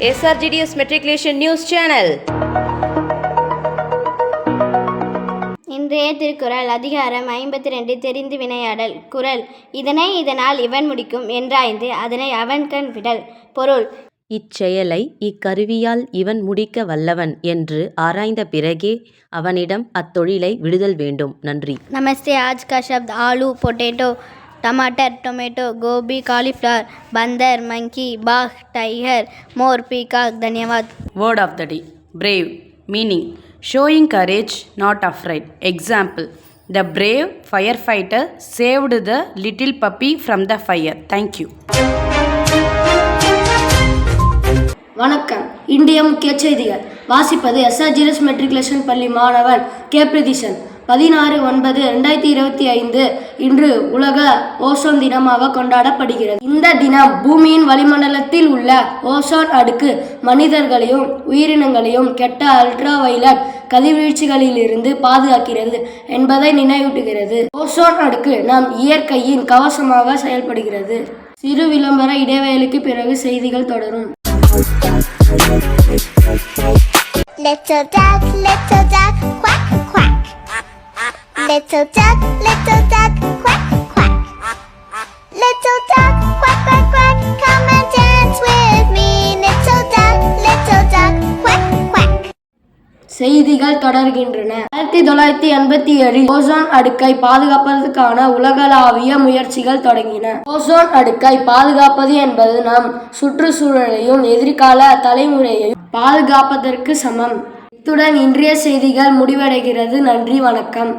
SRGDS Matriculation News Channel. இன்றைய திருக்குறள் அதிகாரம் 52 தெரிந்து வினையாடல். குறள் இதனால் இவன் முடிக்கும் என்றாய்ந்து அதனை அவன்கண் விடல். பொருள் இச்செயலை இக்கருவியால் இவன் முடிக்க வல்லவன் என்று ஆராய்ந்த பிறகே அவனிடம் அத்தொழிலை விடுதல் வேண்டும். நன்றி. நமஸ்தே. आज का शब्द आलू, पोटैटो, टमाटर, टोमेटो, गोभी, कॉलीफ्लावर, बंदर, मंकी, बाघ, टाइगर, मोर, पीकॉक. धन्यवाद. Word of the day. Brave. Meaning showing courage, not afraid. Example: the brave firefighter saved the little puppy from the fire. Thank you. வணக்கம். இன்றைய முக்கிய செய்திகள் வாசிப்பது SRGDS மெட்ரிகுலேஷன் பள்ளி மாணவன் கே. பிரதீஷன். 16/9/2025 இன்று உலக ஓசோன் தினமாக கொண்டாடப்படுகிறது. இந்த தினம் பூமியின் வளிமண்டலத்தில் உள்ள ஓசோன் அடுக்கு மனிதர்களையும் உயிரினங்களையும் கெட்ட அல்ட்ரா வயலட் கதிர்வீழ்ச்சிகளிலிருந்து பாதுகாக்கிறது என்பதை நினைவூட்டுகிறது. ஓசோன் அடுக்கு நம் இயற்கையின் கவசமாக செயல்படுகிறது. சிறு விளம்பர இடைவேளைக்கு பிறகு செய்திகள் தொடரும். Little duck, quack, quack. Little duck, quack, quack. Little duck, quack, quack, quack. Come and dance with me. Little duck, quack, quack. செய்திகள் தொடர்கின்றன. 1987 ஓசோன் அடுக்கை பாதுகாப்பதற்கான உலகளாவிய முயற்சிகள் தொடங்கின. ஓசோன் அடுக்கை பாதுகாப்பது என்பது நம் சுற்றுச்சூழலையும் எதிர்கால தலைமுறையையும் பாதுகாப்பதற்கு சமம். இத்துடன் இன்றைய செய்திகள் முடிவடைகிறது. நன்றி, வணக்கம்.